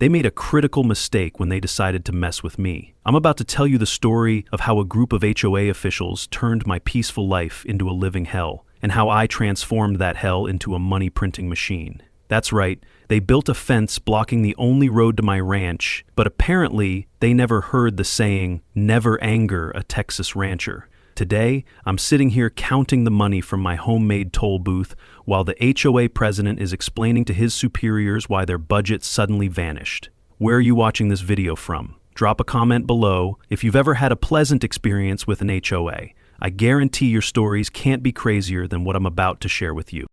They made a critical mistake when they decided to mess with me. I'm about to tell you the story of how a group of HOA officials turned my peaceful life into a living hell, and how I transformed that hell into a money-printing machine. That's right, they built a fence blocking the only road to my ranch, but apparently they never heard the saying, "Never anger a Texas rancher." Today, I'm sitting here counting the money from my homemade toll booth while the HOA president is explaining to his superiors why their budget suddenly vanished. Where are you watching this video from? Drop a comment below if you've ever had a pleasant experience with an HOA. I guarantee your stories can't be crazier than what I'm about to share with you.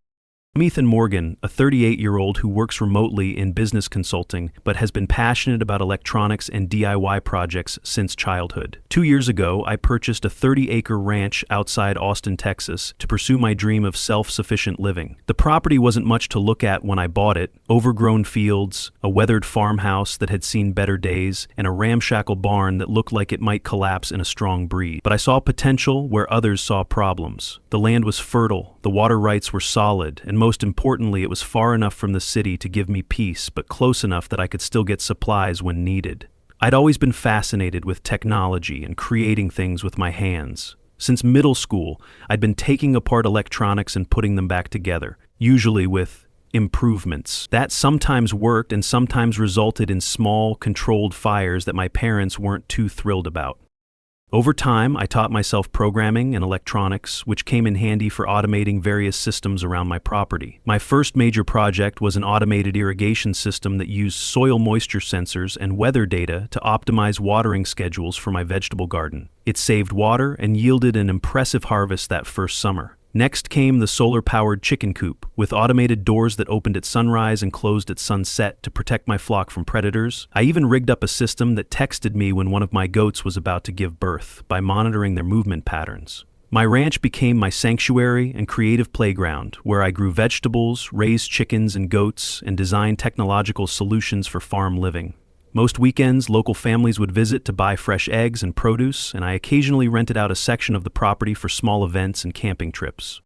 I'm Ethan Morgan, a 38-year-old who works remotely in business consulting but has been passionate about electronics and DIY projects since childhood. 2 years ago, I purchased a 30-acre ranch outside Austin, Texas, to pursue my dream of self-sufficient living. The property wasn't much to look at when I bought it: overgrown fields, a weathered farmhouse that had seen better days, and a ramshackle barn that looked like it might collapse in a strong breeze. But I saw potential where others saw problems. The land was fertile, the water rights were solid, and most importantly, it was far enough from the city to give me peace, but close enough that I could still get supplies when needed. I'd always been fascinated with technology and creating things with my hands. Since middle school, I'd been taking apart electronics and putting them back together, usually with improvements. That sometimes worked and sometimes resulted in small, controlled fires that my parents weren't too thrilled about. Over time, I taught myself programming and electronics, which came in handy for automating various systems around my property. My first major project was an automated irrigation system that used soil moisture sensors and weather data to optimize watering schedules for my vegetable garden. It saved water and yielded an impressive harvest that first summer. Next came the solar-powered chicken coop, with automated doors that opened at sunrise and closed at sunset to protect my flock from predators. I even rigged up a system that texted me when one of my goats was about to give birth by monitoring their movement patterns. My ranch became my sanctuary and creative playground, where I grew vegetables, raised chickens and goats, and designed technological solutions for farm living. Most weekends, local families would visit to buy fresh eggs and produce, and I occasionally rented out a section of the property for small events and camping trips.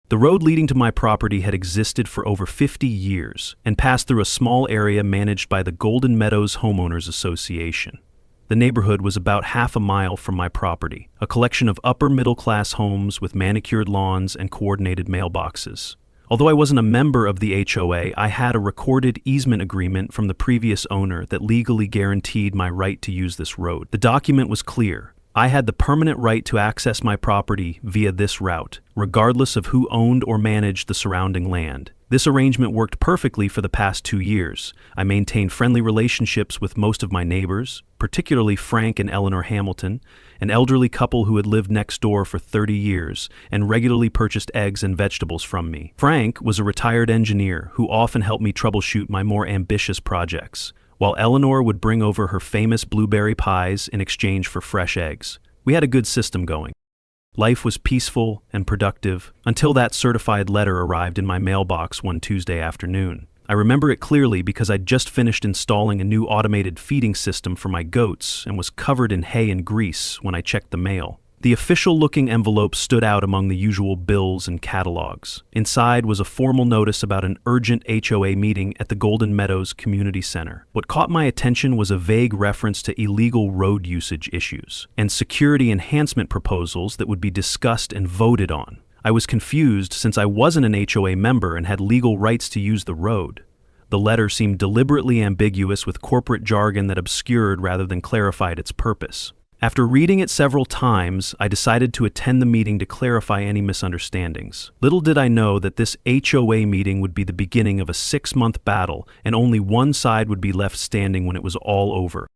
The road leading to my property had existed for over 50 years and passed through a small area managed by the Golden Meadows Homeowners Association. The neighborhood was about half a mile from my property, a collection of upper-middle-class homes with manicured lawns and coordinated mailboxes. Although I wasn't a member of the HOA, I had a recorded easement agreement from the previous owner that legally guaranteed my right to use this road. The document was clear. I had the permanent right to access my property via this route, regardless of who owned or managed the surrounding land. This arrangement worked perfectly for the past 2 years. I maintained friendly relationships with most of my neighbors, particularly Frank and Eleanor Hamilton, an elderly couple who had lived next door for 30 years and regularly purchased eggs and vegetables from me. Frank was a retired engineer who often helped me troubleshoot my more ambitious projects, while Eleanor would bring over her famous blueberry pies in exchange for fresh eggs. We had a good system going. Life was peaceful and productive until that certified letter arrived in my mailbox one Tuesday afternoon. I remember it clearly because I'd just finished installing a new automated feeding system for my goats and was covered in hay and grease when I checked the mail. The official-looking envelope stood out among the usual bills and catalogs. Inside was a formal notice about an urgent HOA meeting at the Golden Meadows Community Center. What caught my attention was a vague reference to illegal road usage issues and security enhancement proposals that would be discussed and voted on. I was confused since I wasn't an HOA member and had legal rights to use the road. The letter seemed deliberately ambiguous with corporate jargon that obscured rather than clarified its purpose. After reading it several times, I decided to attend the meeting to clarify any misunderstandings. Little did I know that this HOA meeting would be the beginning of a 6-month battle, and only one side would be left standing when it was all over.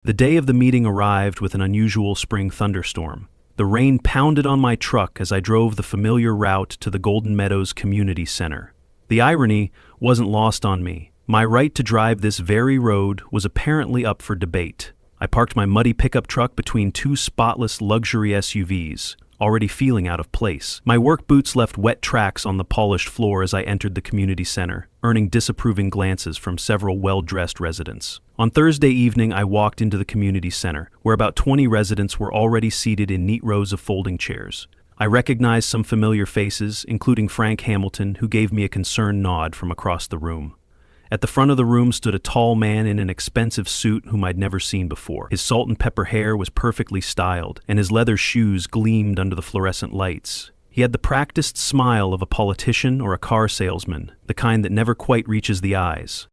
The day of the meeting arrived with an unusual spring thunderstorm. The rain pounded on my truck as I drove the familiar route to the Golden Meadows Community Center. The irony wasn't lost on me. My right to drive this very road was apparently up for debate. I parked my muddy pickup truck between 2 spotless luxury SUVs, already feeling out of place. My work boots left wet tracks on the polished floor as I entered the community center, earning disapproving glances from several well-dressed residents. On Thursday evening, I walked into the community center, where about 20 residents were already seated in neat rows of folding chairs. I recognized some familiar faces, including Frank Hamilton, who gave me a concerned nod from across the room. At the front of the room stood a tall man in an expensive suit whom I'd never seen before. His salt and pepper hair was perfectly styled, and his leather shoes gleamed under the fluorescent lights. He had the practiced smile of a politician or a car salesman, the kind that never quite reaches the eyes.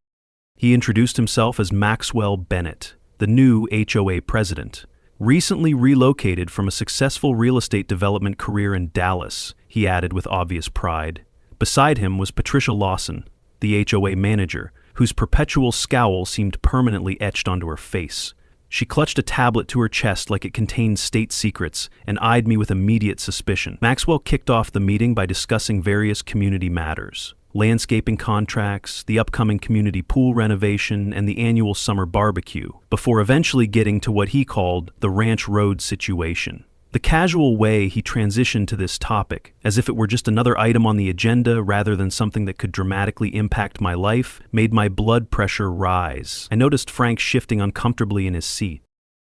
He introduced himself as Maxwell Bennett, the new HOA president. Recently relocated from a successful real estate development career in Dallas, he added with obvious pride. Beside him was Patricia Lawson, the HOA manager, whose perpetual scowl seemed permanently etched onto her face. She clutched a tablet to her chest like it contained state secrets and eyed me with immediate suspicion. Maxwell kicked off the meeting by discussing various community matters: landscaping contracts, the upcoming community pool renovation, and the annual summer barbecue, before eventually getting to what he called the Ranch Road situation. The casual way he transitioned to this topic, as if it were just another item on the agenda rather than something that could dramatically impact my life, made my blood pressure rise. I noticed Frank shifting uncomfortably in his seat.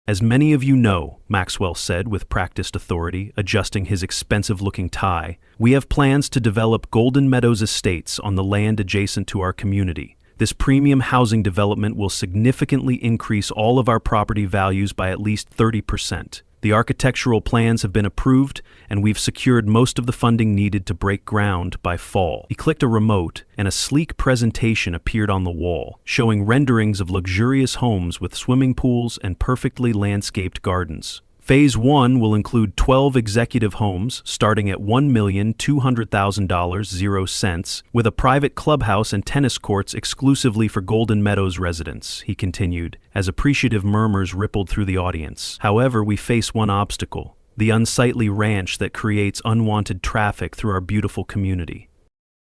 "As many of you know," Maxwell said with practiced authority, adjusting his expensive-looking tie, "we have plans to develop Golden Meadows Estates on the land adjacent to our community. This premium housing development will significantly increase all of our property values by at least 30%. The architectural plans have been approved, and we've secured most of the funding needed to break ground by fall." He clicked a remote, and a sleek presentation appeared on the wall, showing renderings of luxurious homes with swimming pools and perfectly landscaped gardens. Phase 1 will include 12 executive homes starting at $1,200,000, with a private clubhouse and tennis courts exclusively for Golden Meadows residents, he continued, as appreciative murmurs rippled through the audience. "However, we face one obstacle: the unsightly ranch that creates unwanted traffic through our beautiful community."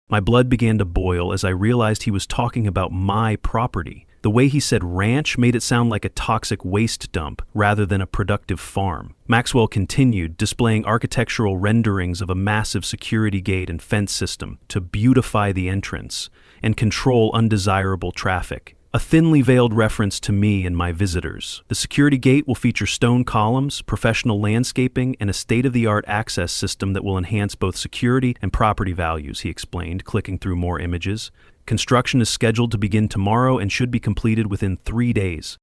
My blood began to boil as I realized he was talking about my property. The way he said ranch made it sound like a toxic waste dump rather than a productive farm. Maxwell continued, displaying architectural renderings of a massive security gate and fence system to beautify the entrance and control undesirable traffic. A thinly veiled reference to me and my visitors. The security gate will feature stone columns, professional landscaping, and a state-of-the-art access system that will enhance both security and property values, he explained, clicking through more images. Construction is scheduled to begin tomorrow and should be completed within 3 days.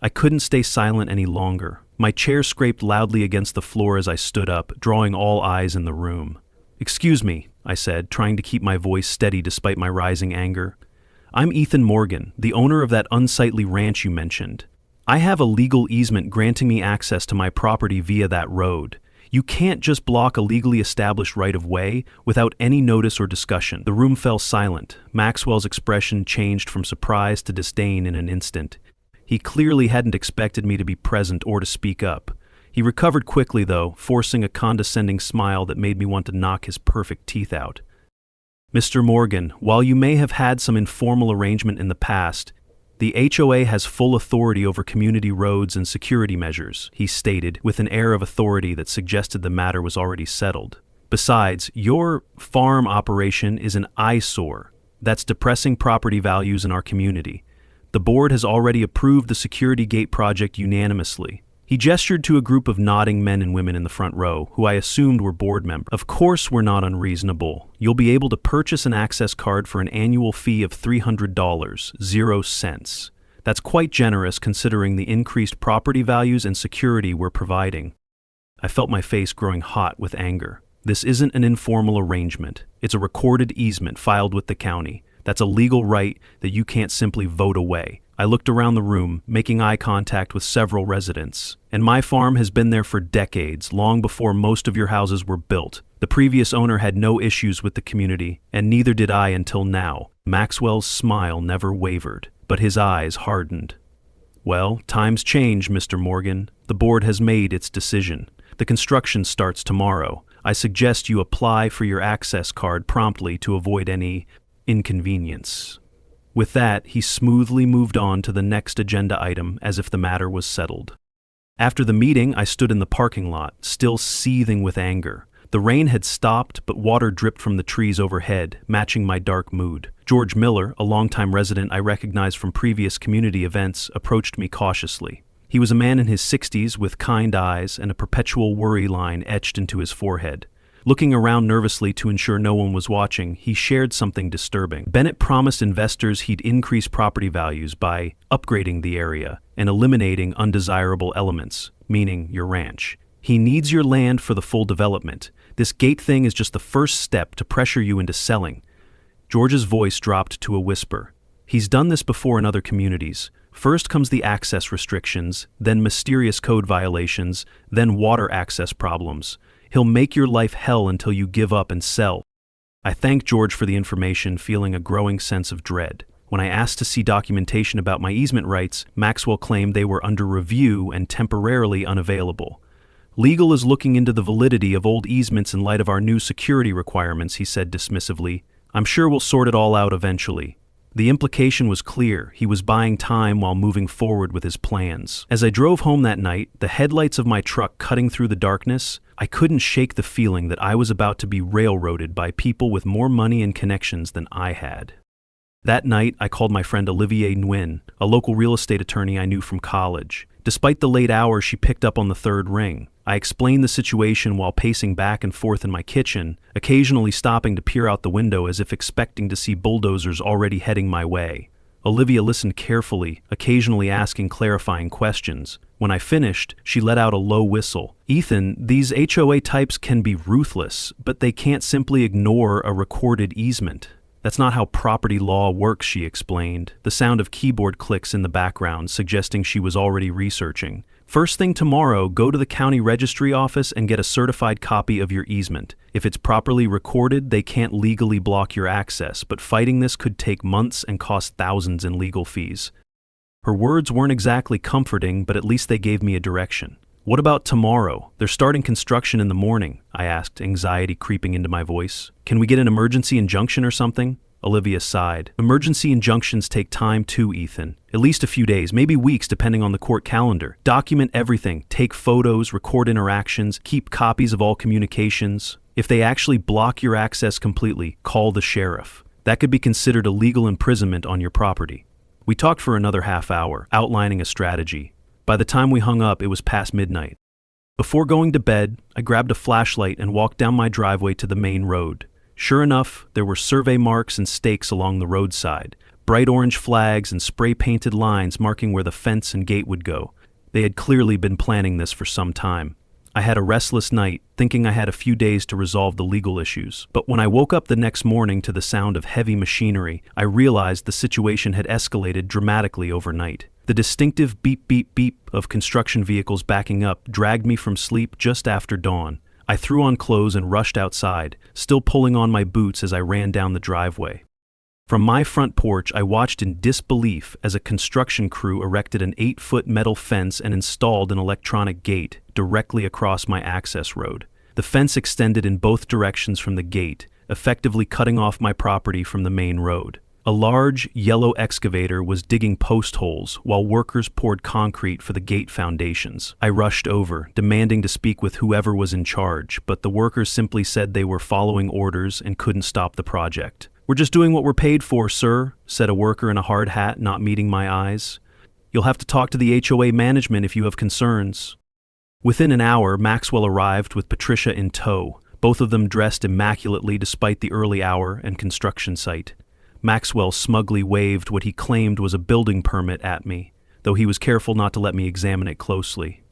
I couldn't stay silent any longer. My chair scraped loudly against the floor as I stood up, drawing all eyes in the room. "Excuse me," I said, trying to keep my voice steady despite my rising anger. "I'm Ethan Morgan, the owner of that unsightly ranch you mentioned. I have a legal easement granting me access to my property via that road. You can't just block a legally established right-of-way without any notice or discussion." The room fell silent. Maxwell's expression changed from surprise to disdain in an instant. He clearly hadn't expected me to be present or to speak up. He recovered quickly, though, forcing a condescending smile that made me want to knock his perfect teeth out. "Mr. Morgan, while you may have had some informal arrangement in the past, the HOA has full authority over community roads and security measures," he stated, with an air of authority that suggested the matter was already settled. "Besides, your farm operation is an eyesore that's depressing property values in our community. The board has already approved the security gate project unanimously." He gestured to a group of nodding men and women in the front row, who I assumed were board members. "Of course we're not unreasonable. You'll be able to purchase an access card for an annual fee of $300, 0 cents. That's quite generous considering the increased property values and security we're providing." I felt my face growing hot with anger. "This isn't an informal arrangement. It's a recorded easement filed with the county. That's a legal right that you can't simply vote away." I looked around the room, making eye contact with several residents. "And my farm has been there for decades, long before most of your houses were built. The previous owner had no issues with the community, and neither did I until now." Maxwell's smile never wavered, but his eyes hardened. "Well, times change, Mr. Morgan. The board has made its decision. The construction starts tomorrow. I suggest you apply for your access card promptly to avoid any inconvenience." With that, he smoothly moved on to the next agenda item as if the matter was settled. After the meeting, I stood in the parking lot, still seething with anger. The rain had stopped, but water dripped from the trees overhead, matching my dark mood. George Miller, a longtime resident I recognized from previous community events, approached me cautiously. He was a man in his 60s with kind eyes and a perpetual worry line etched into his forehead. Looking around nervously to ensure no one was watching, he shared something disturbing. Bennett promised investors he'd increase property values by upgrading the area and eliminating undesirable elements, meaning your ranch. He needs your land for the full development. This gate thing is just the first step to pressure you into selling. George's voice dropped to a whisper. He's done this before in other communities. First comes the access restrictions, then mysterious code violations, then water access problems. He'll make your life hell until you give up and sell. I thanked George for the information, feeling a growing sense of dread. When I asked to see documentation about my easement rights, Maxwell claimed they were under review and temporarily unavailable. Legal is looking into the validity of old easements in light of our new security requirements, he said dismissively. I'm sure we'll sort it all out eventually. The implication was clear. He was buying time while moving forward with his plans. As I drove home that night, the headlights of my truck cutting through the darkness, I couldn't shake the feeling that I was about to be railroaded by people with more money and connections than I had. That night, I called my friend Olivier Nguyen, a local real estate attorney I knew from college. Despite the late hours, she picked up on the third ring. I explained the situation while pacing back and forth in my kitchen, occasionally stopping to peer out the window as if expecting to see bulldozers already heading my way. Olivia listened carefully, occasionally asking clarifying questions. When I finished, she let out a low whistle. Ethan, these HOA types can be ruthless, but they can't simply ignore a recorded easement. That's not how property law works, she explained, the sound of keyboard clicks in the background suggesting she was already researching. First thing tomorrow, go to the county registry office and get a certified copy of your easement. If it's properly recorded, they can't legally block your access, but fighting this could take months and cost thousands in legal fees. Her words weren't exactly comforting, but at least they gave me a direction. What about tomorrow? They're starting construction in the morning, I asked, anxiety creeping into my voice. Can we get an emergency injunction or something? Olivia sighed. Emergency injunctions take time too, Ethan. At least a few days, maybe weeks depending on the court calendar. Document everything. Take photos, record interactions, keep copies of all communications. If they actually block your access completely, call the sheriff. That could be considered a legal imprisonment on your property. We talked for another half hour, outlining a strategy. By the time we hung up, it was past midnight. Before going to bed, I grabbed a flashlight and walked down my driveway to the main road. Sure enough, there were survey marks and stakes along the roadside, bright orange flags and spray-painted lines marking where the fence and gate would go. They had clearly been planning this for some time. I had a restless night, thinking I had a few days to resolve the legal issues. But when I woke up the next morning to the sound of heavy machinery, I realized the situation had escalated dramatically overnight. The distinctive beep beep beep of construction vehicles backing up dragged me from sleep just after dawn. I threw on clothes and rushed outside, still pulling on my boots as I ran down the driveway. From my front porch, I watched in disbelief as a construction crew erected an 8-foot metal fence and installed an electronic gate directly across my access road. The fence extended in both directions from the gate, effectively cutting off my property from the main road. A large, yellow excavator was digging post holes while workers poured concrete for the gate foundations. I rushed over, demanding to speak with whoever was in charge, but the workers simply said they were following orders and couldn't stop the project. "We're just doing what we're paid for, sir," said a worker in a hard hat, not meeting my eyes. "You'll have to talk to the HOA management if you have concerns." Within an hour, Maxwell arrived with Patricia in tow, both of them dressed immaculately despite the early hour and construction site. Maxwell smugly waved what he claimed was a building permit at me, though he was careful not to let me examine it closely.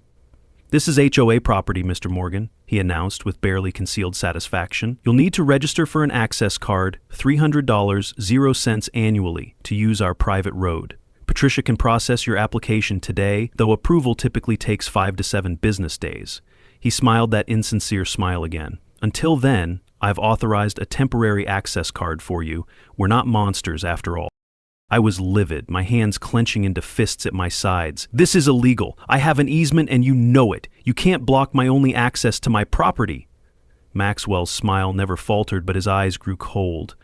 "This is HOA property, Mr. Morgan," he announced with barely concealed satisfaction. "You'll need to register for an access card, $300, 0 cents annually, to use our private road. Patricia can process your application today, though approval typically takes 5 to 7 business days." He smiled that insincere smile again. "Until then, I've authorized a temporary access card for you. We're not monsters after all." I was livid, my hands clenching into fists at my sides. "This is illegal. I have an easement and you know it. You can't block my only access to my property." Maxwell's smile never faltered, but his eyes grew cold.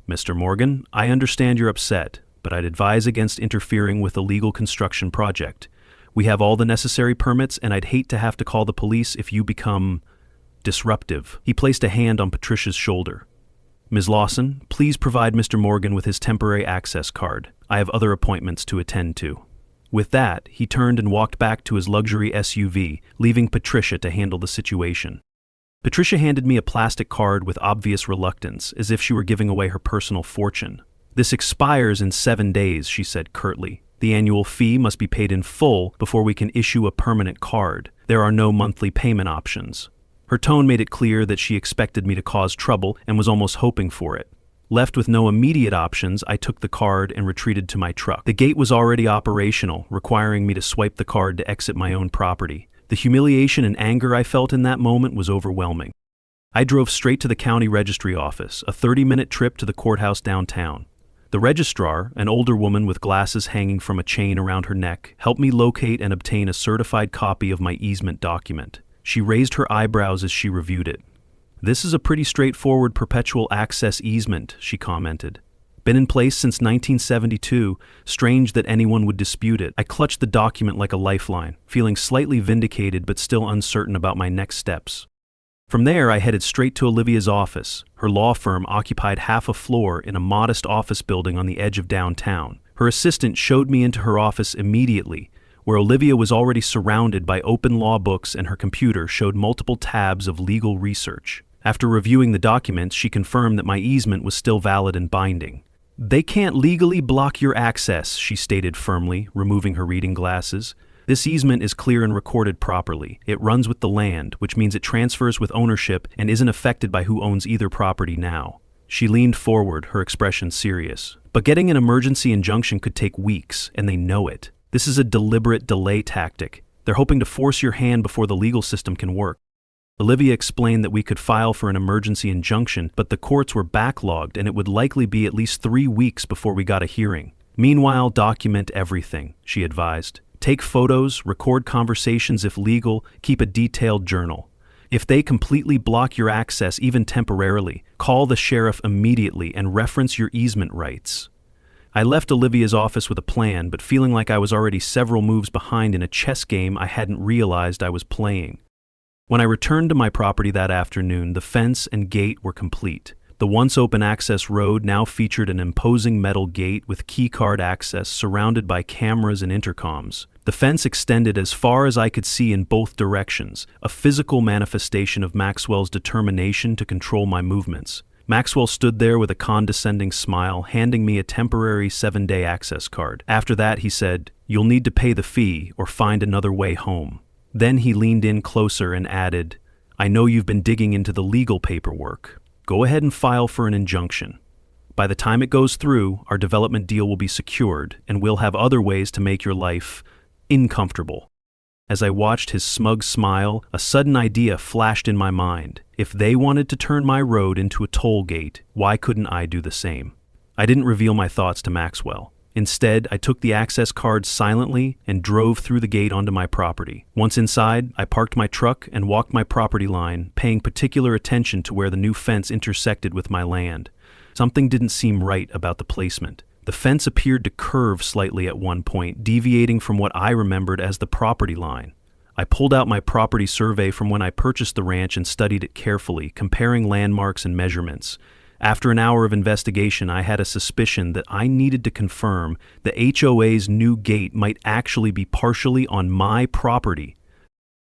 "Mr. Morgan, I understand you're upset, but I'd advise against interfering with a legal construction project. We have all the necessary permits, and I'd hate to have to call the police if you become disruptive." He placed a hand on Patricia's shoulder. "Ms. Lawson, please provide Mr. Morgan with his temporary access card. I have other appointments to attend to." With that, he turned and walked back to his luxury SUV, leaving Patricia to handle the situation. Patricia handed me a plastic card with obvious reluctance, as if she were giving away her personal fortune. "This expires in 7 days," she said curtly. "The annual fee must be paid in full before we can issue a permanent card. There are no monthly payment options." Her tone made it clear that she expected me to cause trouble and was almost hoping for it. Left with no immediate options, I took the card and retreated to my truck. The gate was already operational, requiring me to swipe the card to exit my own property. The humiliation and anger I felt in that moment was overwhelming. I drove straight to the county registry office, a 30-minute trip to the courthouse downtown. The registrar, an older woman with glasses hanging from a chain around her neck, helped me locate and obtain a certified copy of my easement document. She raised her eyebrows as she reviewed it. "This is a pretty straightforward perpetual access easement," she commented. "Been in place since 1972. Strange that anyone would dispute it." I clutched the document like a lifeline, feeling slightly vindicated but still uncertain about my next steps. From there, I headed straight to Olivia's office. Her law firm occupied half a floor in a modest office building on the edge of downtown. Her assistant showed me into her office immediately, where Olivia was already surrounded by open law books and her computer showed multiple tabs of legal research. After reviewing the documents, she confirmed that my easement was still valid and binding. "They can't legally block your access," she stated firmly, removing her reading glasses. "This easement is clear and recorded properly. It runs with the land, which means it transfers with ownership and isn't affected by who owns either property now." She leaned forward, her expression serious. "But getting an emergency injunction could take weeks, and they know it. This is a deliberate delay tactic. They're hoping to force your hand before the legal system can work." Olivia explained that we could file for an emergency injunction, but the courts were backlogged and it would likely be at least 3 weeks before we got a hearing. "Meanwhile, document everything," she advised. "Take photos, record conversations if legal, keep a detailed journal. If they completely block your access, even temporarily, call the sheriff immediately and reference your easement rights." I left Olivia's office with a plan, but feeling like I was already several moves behind in a chess game I hadn't realized I was playing. When I returned to my property that afternoon, the fence and gate were complete. The once open access road now featured an imposing metal gate with keycard access surrounded by cameras and intercoms. The fence extended as far as I could see in both directions, a physical manifestation of Maxwell's determination to control my movements. Maxwell stood there with a condescending smile, handing me a temporary 7-day access card. After that, he said, "You'll need to pay the fee or find another way home." Then he leaned in closer and added, "I know you've been digging into the legal paperwork. Go ahead and file for an injunction. By the time it goes through, our development deal will be secured, and we'll have other ways to make your life uncomfortable." As I watched his smug smile, a sudden idea flashed in my mind. If they wanted to turn my road into a toll gate, why couldn't I do the same? I didn't reveal my thoughts to Maxwell. Instead, I took the access card silently and drove through the gate onto my property. Once inside, I parked my truck and walked my property line, paying particular attention to where the new fence intersected with my land. Something didn't seem right about the placement. The fence appeared to curve slightly at one point, deviating from what I remembered as the property line. I pulled out my property survey from when I purchased the ranch and studied it carefully, comparing landmarks and measurements. After an hour of investigation, I had a suspicion that I needed to confirm the HOA's new gate might actually be partially on my property.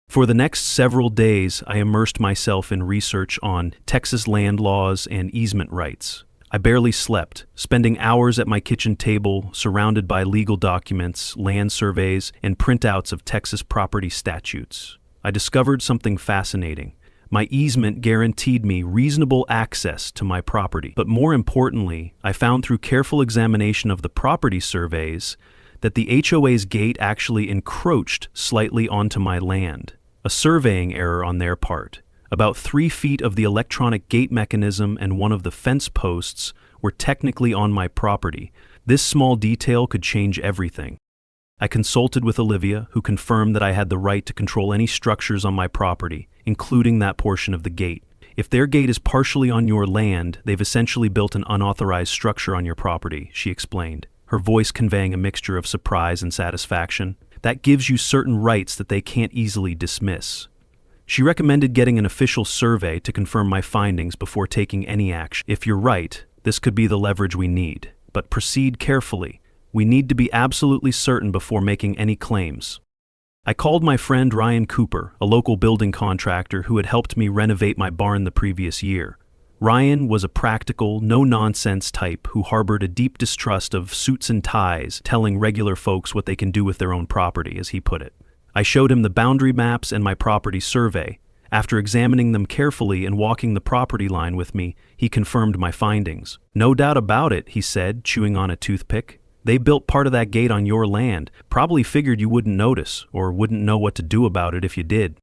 For the next several days, I immersed myself in research on Texas land laws and easement rights. I barely slept, spending hours at my kitchen table surrounded by legal documents, land surveys, and printouts of Texas property statutes. I discovered something fascinating. My easement guaranteed me reasonable access to my property. But more importantly, I found through careful examination of the property surveys that the HOA's gate actually encroached slightly onto my land. A surveying error on their part. About 3 feet of the electronic gate mechanism and one of the fence posts were technically on my property. This small detail could change everything. I consulted with Olivia, who confirmed that I had the right to control any structures on my property, including that portion of the gate. If their gate is partially on your land, they've essentially built an unauthorized structure on your property, she explained, her voice conveying a mixture of surprise and satisfaction. That gives you certain rights that they can't easily dismiss. She recommended getting an official survey to confirm my findings before taking any action. If you're right, this could be the leverage we need. But proceed carefully. We need to be absolutely certain before making any claims. I called my friend Ryan Cooper, a local building contractor who had helped me renovate my barn the previous year. Ryan was a practical, no-nonsense type who harbored a deep distrust of suits and ties, telling regular folks what they can do with their own property, as he put it. I showed him the boundary maps and my property survey. After examining them carefully and walking the property line with me, he confirmed my findings. "No doubt about it," he said, chewing on a toothpick. "They built part of that gate on your land, probably figured you wouldn't notice, or wouldn't know what to do about it if you did."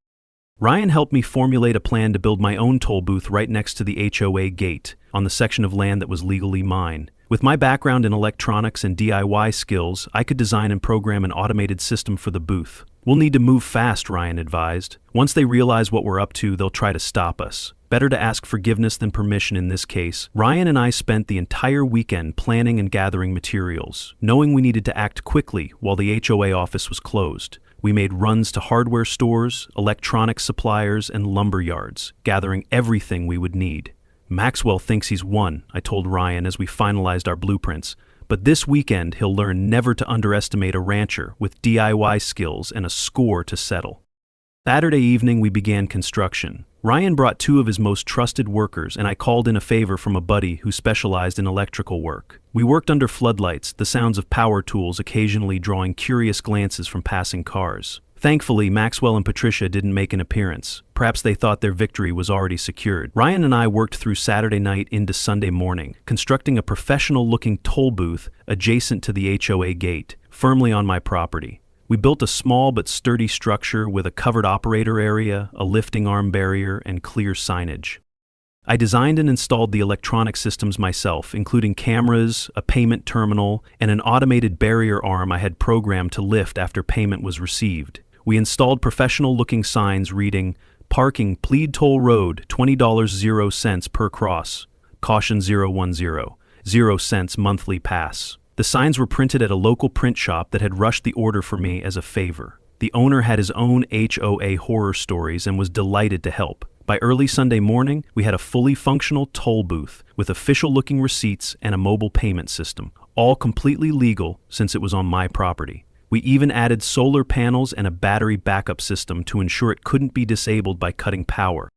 Ryan helped me formulate a plan to build my own toll booth right next to the HOA gate, on the section of land that was legally mine. With my background in electronics and DIY skills, I could design and program an automated system for the booth. "We'll need to move fast," Ryan advised. "Once they realize what we're up to, they'll try to stop us. Better to ask forgiveness than permission in this case." Ryan and I spent the entire weekend planning and gathering materials, knowing we needed to act quickly while the HOA office was closed. We made runs to hardware stores, electronics suppliers, and lumber yards, gathering everything we would need. "Maxwell thinks he's won," I told Ryan as we finalized our blueprints. "But this weekend he'll learn never to underestimate a rancher with DIY skills and a score to settle." Saturday evening we began construction. Ryan brought 2 of his most trusted workers, and I called in a favor from a buddy who specialized in electrical work. We worked under floodlights, the sounds of power tools occasionally drawing curious glances from passing cars. Thankfully, Maxwell and Patricia didn't make an appearance. Perhaps they thought their victory was already secured. Ryan and I worked through Saturday night into Sunday morning, constructing a professional-looking toll booth adjacent to the HOA gate, firmly on my property. We built a small but sturdy structure with a covered operator area, a lifting arm barrier, and clear signage. I designed and installed the electronic systems myself, including cameras, a payment terminal, and an automated barrier arm I had programmed to lift after payment was received. We installed professional-looking signs reading, "Parking Plead Toll Road, $20 0 per cross. Caution 010, 0 cents monthly pass." The signs were printed at a local print shop that had rushed the order for me as a favor. The owner had his own HOA horror stories and was delighted to help. By early Sunday morning, we had a fully functional toll booth with official-looking receipts and a mobile payment system, all completely legal since it was on my property. We even added solar panels and a battery backup system to ensure it couldn't be disabled by cutting power.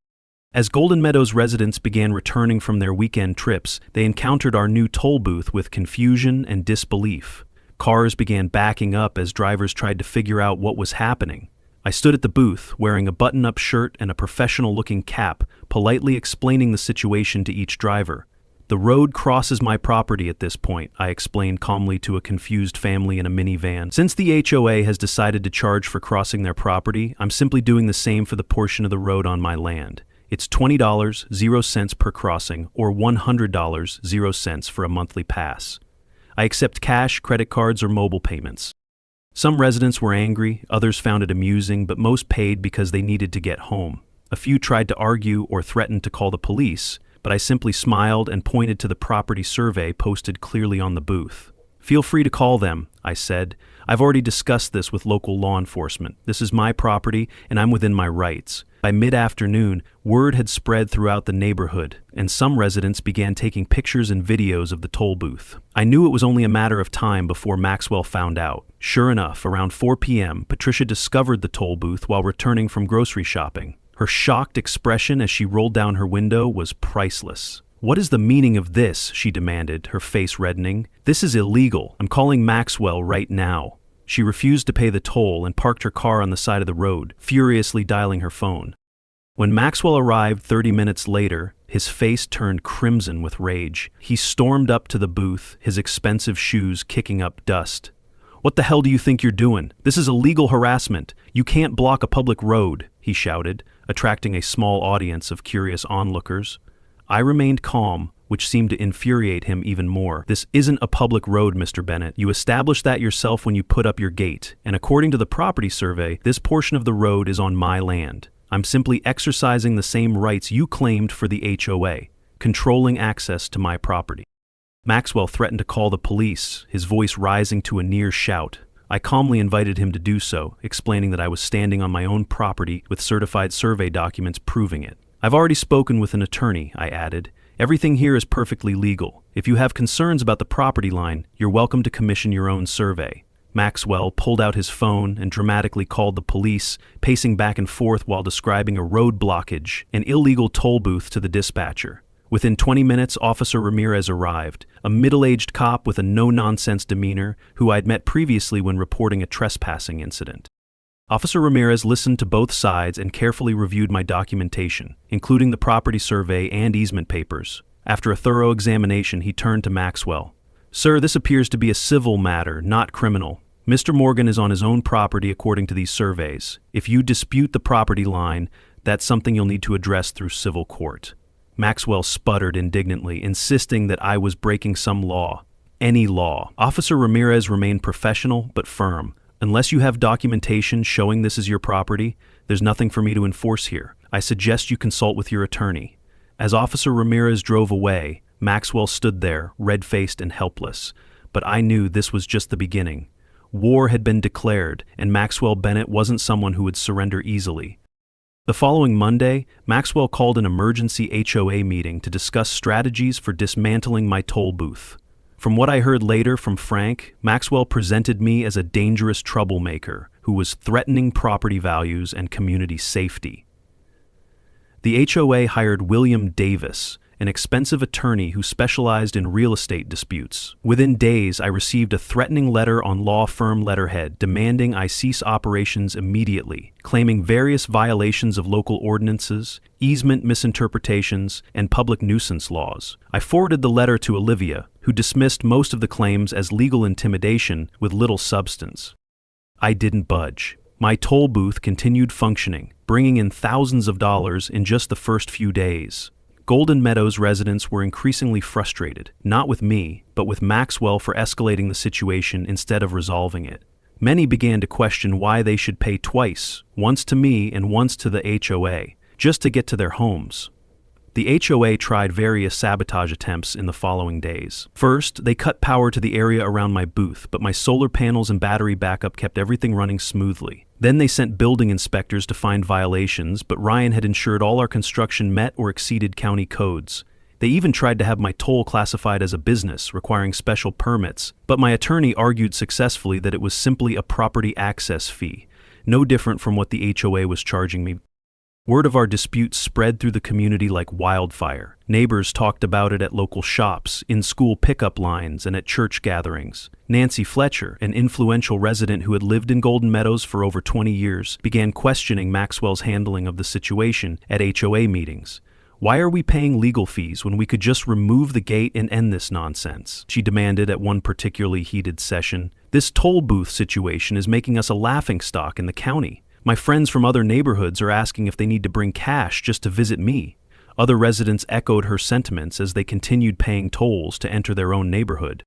As Golden Meadows residents began returning from their weekend trips, they encountered our new toll booth with confusion and disbelief. Cars began backing up as drivers tried to figure out what was happening. I stood at the booth, wearing a button-up shirt and a professional-looking cap, politely explaining the situation to each driver. "The road crosses my property at this point," I explained calmly to a confused family in a minivan. "Since the HOA has decided to charge for crossing their property, I'm simply doing the same for the portion of the road on my land. It's $20 0 per crossing, or $100 0 for a monthly pass. I accept cash, credit cards, or mobile payments." Some residents were angry, others found it amusing, but most paid because they needed to get home. A few tried to argue or threatened to call the police, but I simply smiled and pointed to the property survey posted clearly on the booth. "Feel free to call them," I said. "I've already discussed this with local law enforcement. This is my property, and I'm within my rights." By mid-afternoon, word had spread throughout the neighborhood, and some residents began taking pictures and videos of the toll booth. I knew it was only a matter of time before Maxwell found out. Sure enough, around 4 p.m., Patricia discovered the toll booth while returning from grocery shopping. Her shocked expression as she rolled down her window was priceless. "What is the meaning of this?" she demanded, her face reddening. "This is illegal. I'm calling Maxwell right now." She refused to pay the toll and parked her car on the side of the road, furiously dialing her phone. When Maxwell arrived 30 minutes later, his face turned crimson with rage. He stormed up to the booth, his expensive shoes kicking up dust. "What the hell do you think you're doing? This is illegal harassment. You can't block a public road," he shouted, attracting a small audience of curious onlookers. I remained calm, which seemed to infuriate him even more. "This isn't a public road, Mr. Bennett. You established that yourself when you put up your gate, and according to the property survey, this portion of the road is on my land. I'm simply exercising the same rights you claimed for the HOA, controlling access to my property." Maxwell threatened to call the police, his voice rising to a near shout. I calmly invited him to do so, explaining that I was standing on my own property with certified survey documents proving it. "I've already spoken with an attorney," I added. "Everything here is perfectly legal. If you have concerns about the property line, you're welcome to commission your own survey." Maxwell pulled out his phone and dramatically called the police, pacing back and forth while describing a road blockage, an illegal toll booth to the dispatcher. Within 20 minutes, Officer Ramirez arrived, a middle-aged cop with a no-nonsense demeanor who I'd met previously when reporting a trespassing incident. Officer Ramirez listened to both sides and carefully reviewed my documentation, including the property survey and easement papers. After a thorough examination, he turned to Maxwell. "Sir, this appears to be a civil matter, not criminal. Mr. Morgan is on his own property according to these surveys. If you dispute the property line, that's something you'll need to address through civil court." Maxwell sputtered indignantly, insisting that I was breaking some law. Any law. Officer Ramirez remained professional but firm. "Unless you have documentation showing this is your property, there's nothing for me to enforce here. I suggest you consult with your attorney." As Officer Ramirez drove away, Maxwell stood there, red-faced and helpless. But I knew this was just the beginning. War had been declared, and Maxwell Bennett wasn't someone who would surrender easily. The following Monday, Maxwell called an emergency HOA meeting to discuss strategies for dismantling my toll booth. From what I heard later from Frank, Maxwell presented me as a dangerous troublemaker who was threatening property values and community safety. The HOA hired William Davis, an expensive attorney who specialized in real estate disputes. Within days, I received a threatening letter on law firm letterhead demanding I cease operations immediately, claiming various violations of local ordinances, easement misinterpretations, and public nuisance laws. I forwarded the letter to Olivia, who dismissed most of the claims as legal intimidation with little substance. I didn't budge. My toll booth continued functioning, bringing in thousands of dollars in just the first few days. Golden Meadows residents were increasingly frustrated, not with me, but with Maxwell for escalating the situation instead of resolving it. Many began to question why they should pay twice, once to me and once to the HOA, just to get to their homes. The HOA tried various sabotage attempts in the following days. First, they cut power to the area around my booth, but my solar panels and battery backup kept everything running smoothly. Then they sent building inspectors to find violations, but Ryan had ensured all our construction met or exceeded county codes. They even tried to have my toll classified as a business, requiring special permits, but my attorney argued successfully that it was simply a property access fee, no different from what the HOA was charging me. Word of our dispute spread through the community like wildfire. Neighbors talked about it at local shops, in school pickup lines, and at church gatherings. Nancy Fletcher, an influential resident who had lived in Golden Meadows for over 20 years, began questioning Maxwell's handling of the situation at HOA meetings. "Why are we paying legal fees when we could just remove the gate and end this nonsense?" she demanded at one particularly heated session. "This toll booth situation is making us a laughingstock in the county. My friends from other neighborhoods are asking if they need to bring cash just to visit me." Other residents echoed her sentiments as they continued paying tolls to enter their own neighborhood.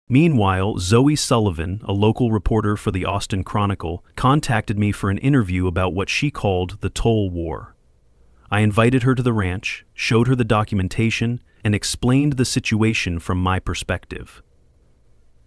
Meanwhile, Zoe Sullivan, a local reporter for the Austin Chronicle, contacted me for an interview about what she called the toll war. I invited her to the ranch, showed her the documentation, and explained the situation from my perspective.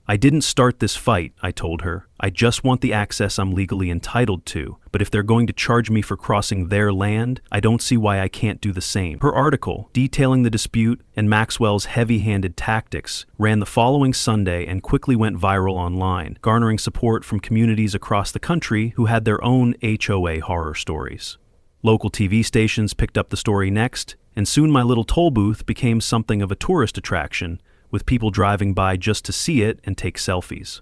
"I didn't start this fight," I told her. "I just want the access I'm legally entitled to, but if they're going to charge me for crossing their land, I don't see why I can't do the same." Her article, detailing the dispute and Maxwell's heavy-handed tactics, ran the following Sunday and quickly went viral online, garnering support from communities across the country who had their own HOA horror stories. Local TV stations picked up the story next, and soon my little toll booth became something of a tourist attraction, with people driving by just to see it and take selfies.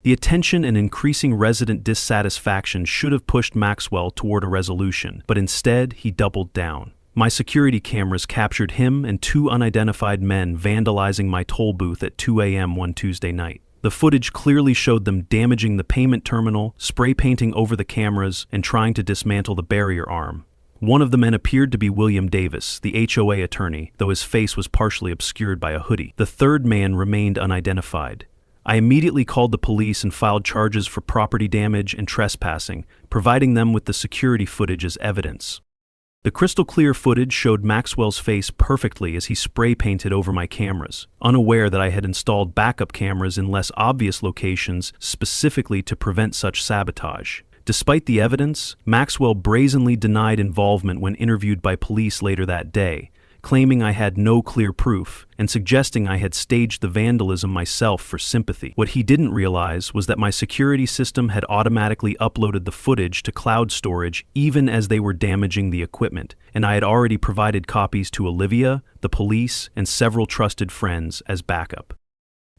The attention and increasing resident dissatisfaction should have pushed Maxwell toward a resolution, but instead he doubled down. My security cameras captured him and two unidentified men vandalizing my toll booth at 2 a.m. one Tuesday night. The footage clearly showed them damaging the payment terminal, spray painting over the cameras, and trying to dismantle the barrier arm. One of the men appeared to be William Davis, the HOA attorney, though his face was partially obscured by a hoodie. The third man remained unidentified. I immediately called the police and filed charges for property damage and trespassing, providing them with the security footage as evidence. The crystal-clear footage showed Maxwell's face perfectly as he spray-painted over my cameras, unaware that I had installed backup cameras in less obvious locations specifically to prevent such sabotage. Despite the evidence, Maxwell brazenly denied involvement when interviewed by police later that day, claiming I had no clear proof and suggesting I had staged the vandalism myself for sympathy. What he didn't realize was that my security system had automatically uploaded the footage to cloud storage even as they were damaging the equipment, and I had already provided copies to Olivia, the police, and several trusted friends as backup.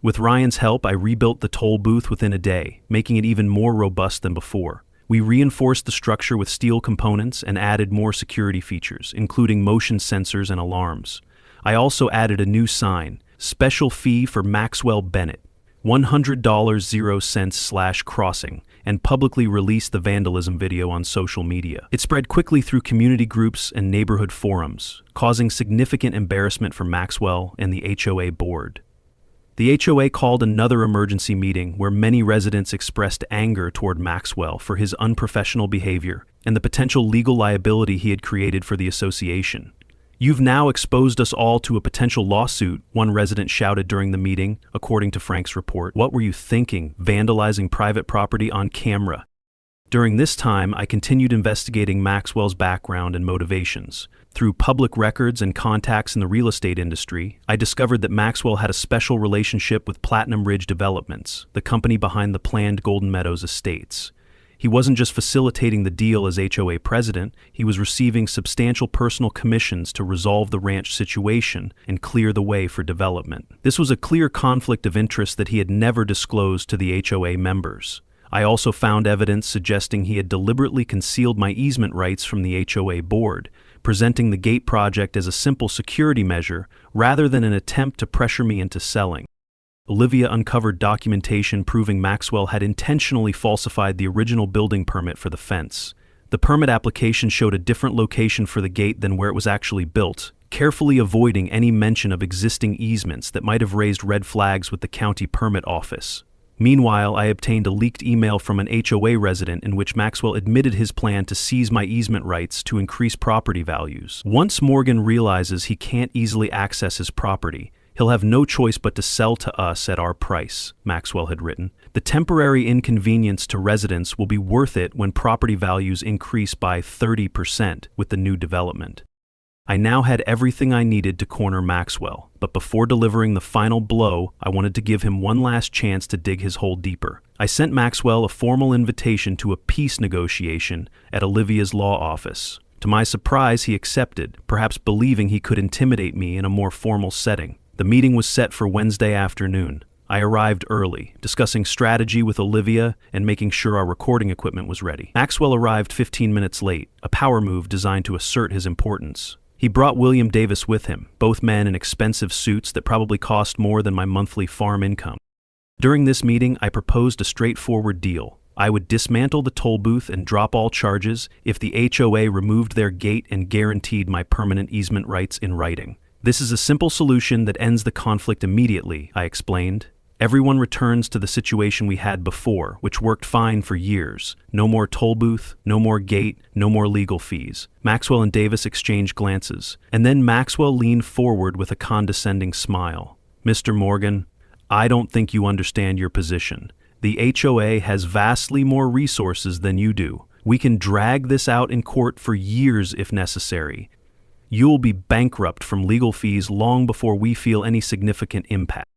With Ryan's help, I rebuilt the toll booth within a day, making it even more robust than before. We reinforced the structure with steel components and added more security features, including motion sensors and alarms. I also added a new sign, special fee for Maxwell Bennett, $100.00/crossing, and publicly released the vandalism video on social media. It spread quickly through community groups and neighborhood forums, causing significant embarrassment for Maxwell and the HOA board. The HOA called another emergency meeting where many residents expressed anger toward Maxwell for his unprofessional behavior and the potential legal liability he had created for the association. "You've now exposed us all to a potential lawsuit," one resident shouted during the meeting, according to Frank's report. "What were you thinking, vandalizing private property on camera?" During this time, I continued investigating Maxwell's background and motivations. Through public records and contacts in the real estate industry, I discovered that Maxwell had a special relationship with Platinum Ridge Developments, the company behind the planned Golden Meadows estates. He wasn't just facilitating the deal as HOA president, he was receiving substantial personal commissions to resolve the ranch situation and clear the way for development. This was a clear conflict of interest that he had never disclosed to the HOA members. I also found evidence suggesting he had deliberately concealed my easement rights from the HOA board, presenting the gate project as a simple security measure rather than an attempt to pressure me into selling. Olivia uncovered documentation proving Maxwell had intentionally falsified the original building permit for the fence. The permit application showed a different location for the gate than where it was actually built, carefully avoiding any mention of existing easements that might have raised red flags with the county permit office. Meanwhile, I obtained a leaked email from an HOA resident in which Maxwell admitted his plan to seize my easement rights to increase property values. Once Morgan realizes he can't easily access his property, he'll have no choice but to sell to us at our price, Maxwell had written. The temporary inconvenience to residents will be worth it when property values increase by 30% with the new development. I now had everything I needed to corner Maxwell, but before delivering the final blow, I wanted to give him one last chance to dig his hole deeper. I sent Maxwell a formal invitation to a peace negotiation at Olivia's law office. To my surprise, he accepted, perhaps believing he could intimidate me in a more formal setting. The meeting was set for Wednesday afternoon. I arrived early, discussing strategy with Olivia and making sure our recording equipment was ready. Maxwell arrived 15 minutes late, a power move designed to assert his importance. He brought William Davis with him, both men in expensive suits that probably cost more than my monthly farm income. During this meeting, I proposed a straightforward deal. I would dismantle the toll booth and drop all charges if the HOA removed their gate and guaranteed my permanent easement rights in writing. "This is a simple solution that ends the conflict immediately," I explained. "Everyone returns to the situation we had before, which worked fine for years. No more toll booth, no more gate, no more legal fees." Maxwell and Davis exchanged glances, and then Maxwell leaned forward with a condescending smile. "Mr. Morgan, I don't think you understand your position. The HOA has vastly more resources than you do. We can drag this out in court for years if necessary. You'll be bankrupt from legal fees long before we feel any significant impact."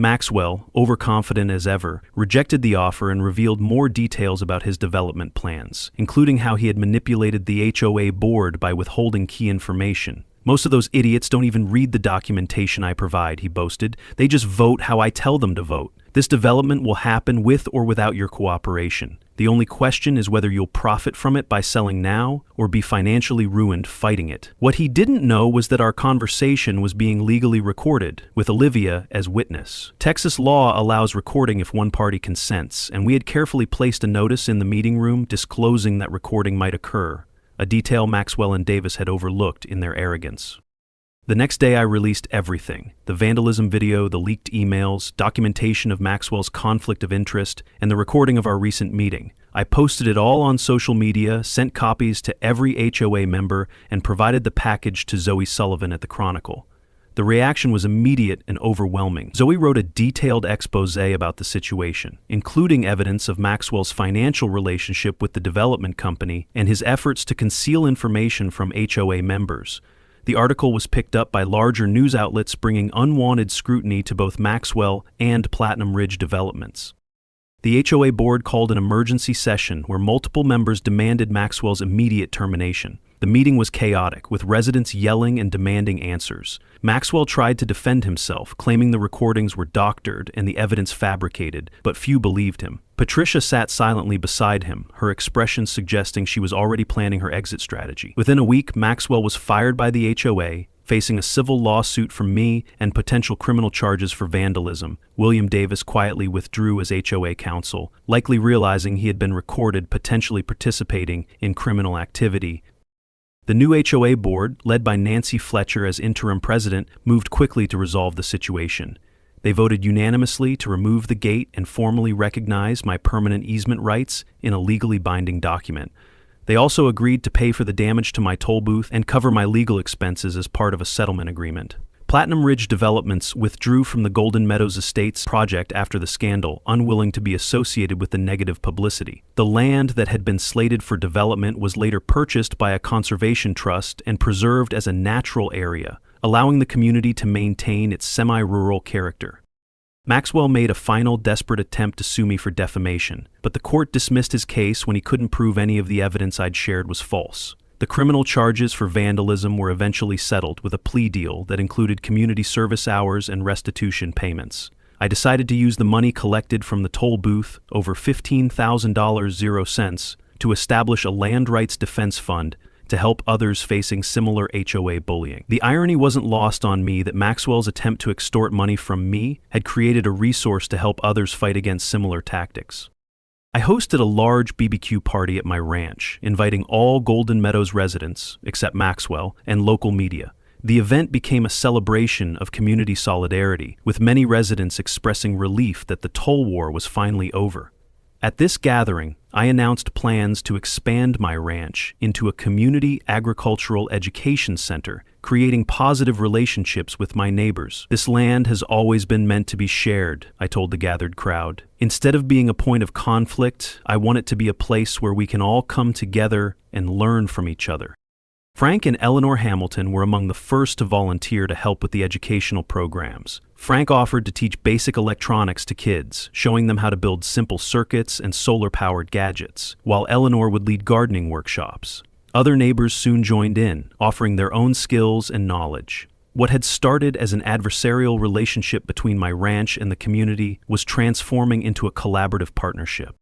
Maxwell, overconfident as ever, rejected the offer and revealed more details about his development plans, including how he had manipulated the HOA board by withholding key information. "Most of those idiots don't even read the documentation I provide," he boasted. "They just vote how I tell them to vote. This development will happen with or without your cooperation. The only question is whether you'll profit from it by selling now or be financially ruined fighting it." What he didn't know was that our conversation was being legally recorded, with Olivia as witness. Texas law allows recording if one party consents, and we had carefully placed a notice in the meeting room disclosing that recording might occur, a detail Maxwell and Davis had overlooked in their arrogance. The next day I released everything: the vandalism video, the leaked emails, documentation of Maxwell's conflict of interest, and the recording of our recent meeting. I posted it all on social media, sent copies to every HOA member, and provided the package to Zoe Sullivan at the Chronicle. The reaction was immediate and overwhelming. Zoe wrote a detailed expose about the situation, including evidence of Maxwell's financial relationship with the development company and his efforts to conceal information from HOA members. The article was picked up by larger news outlets, bringing unwanted scrutiny to both Maxwell and Platinum Ridge developments. The HOA board called an emergency session where multiple members demanded Maxwell's immediate termination. The meeting was chaotic, with residents yelling and demanding answers. Maxwell tried to defend himself, claiming the recordings were doctored and the evidence fabricated, but few believed him. Patricia sat silently beside him, her expression suggesting she was already planning her exit strategy. Within a week, Maxwell was fired by the HOA, facing a civil lawsuit from me and potential criminal charges for vandalism. William Davis quietly withdrew as HOA counsel, likely realizing he had been recorded potentially participating in criminal activity. The new HOA board, led by Nancy Fletcher as interim president, moved quickly to resolve the situation. They voted unanimously to remove the gate and formally recognize my permanent easement rights in a legally binding document. They also agreed to pay for the damage to my toll booth and cover my legal expenses as part of a settlement agreement. Platinum Ridge Developments withdrew from the Golden Meadows Estates project after the scandal, unwilling to be associated with the negative publicity. The land that had been slated for development was later purchased by a conservation trust and preserved as a natural area, allowing the community to maintain its semi-rural character. Maxwell made a final desperate attempt to sue me for defamation, but the court dismissed his case when he couldn't prove any of the evidence I'd shared was false. The criminal charges for vandalism were eventually settled with a plea deal that included community service hours and restitution payments. I decided to use the money collected from the toll booth, over $15,000 to establish a land rights defense fund to help others facing similar HOA bullying. The irony wasn't lost on me that Maxwell's attempt to extort money from me had created a resource to help others fight against similar tactics. I hosted a large BBQ party at my ranch, inviting all Golden Meadows residents, except Maxwell, and local media. The event became a celebration of community solidarity, with many residents expressing relief that the toll war was finally over. At this gathering, I announced plans to expand my ranch into a community agricultural education center, creating positive relationships with my neighbors. This land has always been meant to be shared, I told the gathered crowd. Instead of being a point of conflict, I want it to be a place where we can all come together and learn from each other. Frank and Eleanor Hamilton were among the first to volunteer to help with the educational programs. Frank offered to teach basic electronics to kids, showing them how to build simple circuits and solar-powered gadgets, while Eleanor would lead gardening workshops. Other neighbors soon joined in, offering their own skills and knowledge. What had started as an adversarial relationship between my ranch and the community was transforming into a collaborative partnership.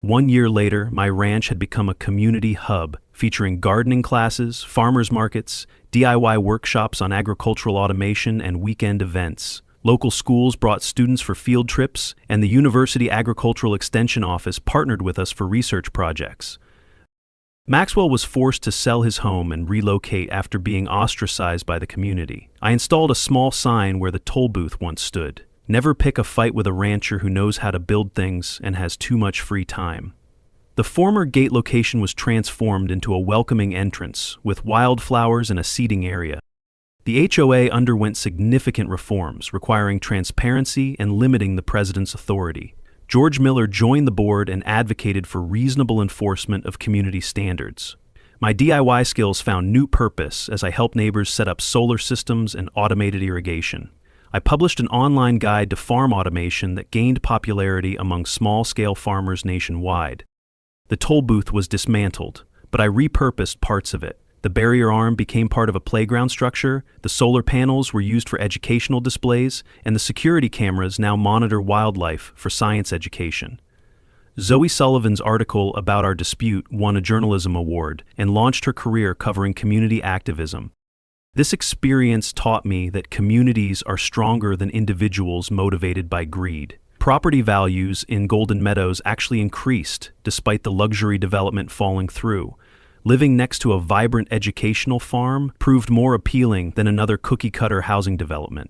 1 year later, my ranch had become a community hub, featuring gardening classes, farmers markets, DIY workshops on agricultural automation, and weekend events. Local schools brought students for field trips, and the University Agricultural Extension Office partnered with us for research projects. Maxwell was forced to sell his home and relocate after being ostracized by the community. I installed a small sign where the toll booth once stood. Never pick a fight with a rancher who knows how to build things and has too much free time. The former gate location was transformed into a welcoming entrance with wildflowers and a seating area. The HOA underwent significant reforms, requiring transparency and limiting the president's authority. George Miller joined the board and advocated for reasonable enforcement of community standards. My DIY skills found new purpose as I helped neighbors set up solar systems and automated irrigation. I published an online guide to farm automation that gained popularity among small-scale farmers nationwide. The toll booth was dismantled, but I repurposed parts of it. The barrier arm became part of a playground structure, the solar panels were used for educational displays, and the security cameras now monitor wildlife for science education. Zoe Sullivan's article about our dispute won a journalism award and launched her career covering community activism. This experience taught me that communities are stronger than individuals motivated by greed. Property values in Golden Meadows actually increased despite the luxury development falling through. Living next to a vibrant educational farm proved more appealing than another cookie-cutter housing development.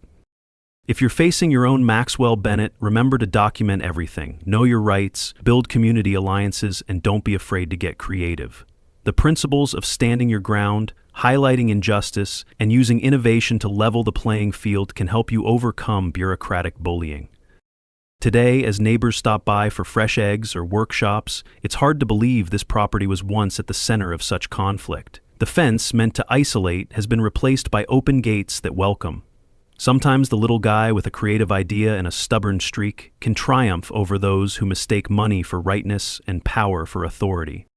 If you're facing your own Maxwell Bennett, remember to document everything, know your rights, build community alliances, and don't be afraid to get creative. The principles of standing your ground, highlighting injustice, and using innovation to level the playing field can help you overcome bureaucratic bullying. Today, as neighbors stop by for fresh eggs or workshops, it's hard to believe this property was once at the center of such conflict. The fence, meant to isolate, has been replaced by open gates that welcome. Sometimes the little guy with a creative idea and a stubborn streak can triumph over those who mistake money for rightness and power for authority.